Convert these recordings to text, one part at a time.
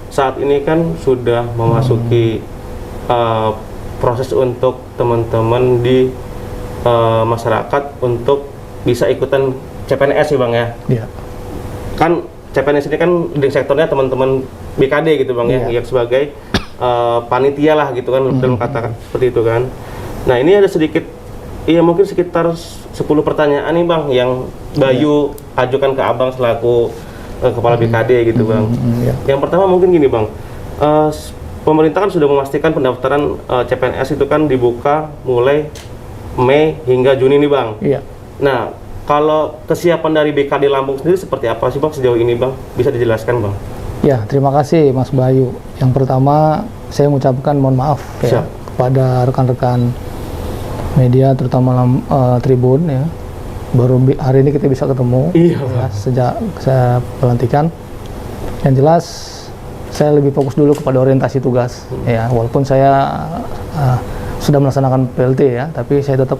saat ini kan sudah memasuki proses untuk teman-teman di masyarakat untuk bisa ikutan CPNS sih Bang ya. Iya. Kan CPNS ini kan leading sektornya teman-teman BKD gitu Bang ya, yang sebagai panitia lah gitu kan, dalam kata seperti itu kan. Nah ini ada sedikit, mungkin sekitar 10 pertanyaan nih Bang yang Bayu ajukan ke Abang selaku kepala BKD gitu Bang. Yang pertama mungkin gini Bang, pemerintah kan sudah memastikan pendaftaran CPNS itu kan dibuka mulai Mei hingga Juni nih Bang. Iya. Nah, kalau kesiapan dari BKD Lampung sendiri seperti apa sih Bang sejauh ini Bang? Bisa dijelaskan Bang? Ya, terima kasih Mas Bayu. Yang pertama, saya mengucapkan mohon maaf ya kepada rekan-rekan media, terutama Tribun ya. Baru hari ini kita bisa ketemu ya, sejak saya pelantikan. Yang jelas, saya lebih fokus dulu kepada orientasi tugas ya. Walaupun saya sudah melaksanakan PLT ya, tapi saya tetap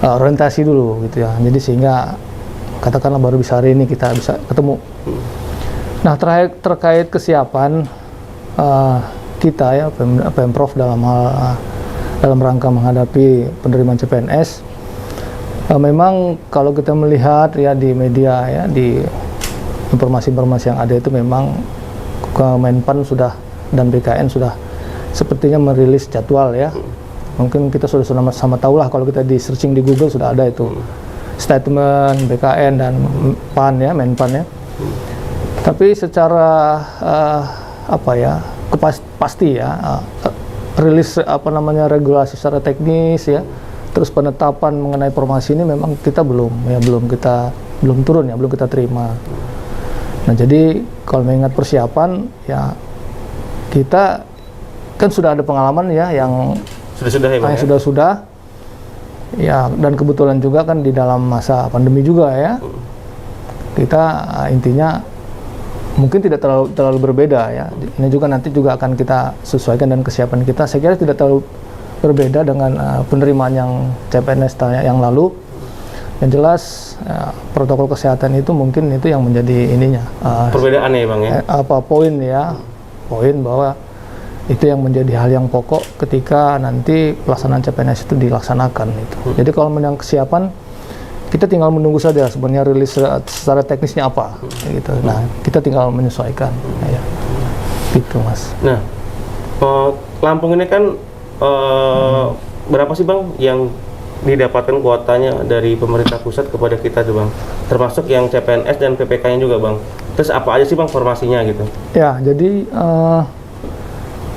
orientasi dulu gitu ya. Jadi sehingga katakanlah baru bisa hari ini kita bisa ketemu. Nah, terkait kesiapan kita ya, Pemprov dalam rangka menghadapi penerimaan CPNS, memang kalau kita melihat ya di media ya, di informasi-informasi yang ada itu memang Kemenpan sudah dan BKN sudah sepertinya merilis jadwal ya. Mungkin kita sudah sama tahu lah, kalau kita di searching di Google sudah ada itu statement BKN dan PAN ya, Menpan ya. Tapi secara pasti ya, rilis regulasi secara teknis ya, terus penetapan mengenai formasi ini memang kita belum turun ya, belum kita terima. Nah, jadi kalau mengingat persiapan ya, kita kan sudah ada pengalaman ya yang sudah ya, dan kebetulan juga kan di dalam masa pandemi juga ya, kita intinya mungkin tidak terlalu berbeda ya. Ini juga nanti juga akan kita sesuaikan, dan kesiapan kita saya kira tidak terlalu berbeda dengan penerimaan yang CPNS yang lalu. Yang jelas protokol kesehatan itu mungkin itu yang menjadi ininya perbedaannya ya Bang ya. Poin bahwa itu yang menjadi hal yang pokok ketika nanti pelaksanaan CPNS itu dilaksanakan itu. Jadi kalau menang kesiapan, kita tinggal menunggu saja sebenarnya rilis secara teknisnya apa gitu. Nah, kita tinggal menyesuaikan ya. Gitu Mas. Nah, Lampung ini kan berapa sih Bang yang didapatkan kuotanya dari pemerintah pusat kepada kita tuh Bang? Termasuk yang CPNS dan PPK-nya juga Bang. Terus apa aja sih Bang formasinya gitu? Ya, jadi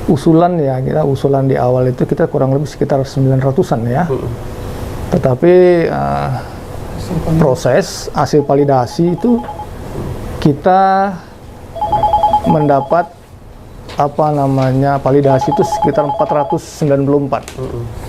usulan di awal itu kita kurang lebih sekitar 900-an ya. Tetapi proses hasil validasi itu kita mendapat validasi itu sekitar 494.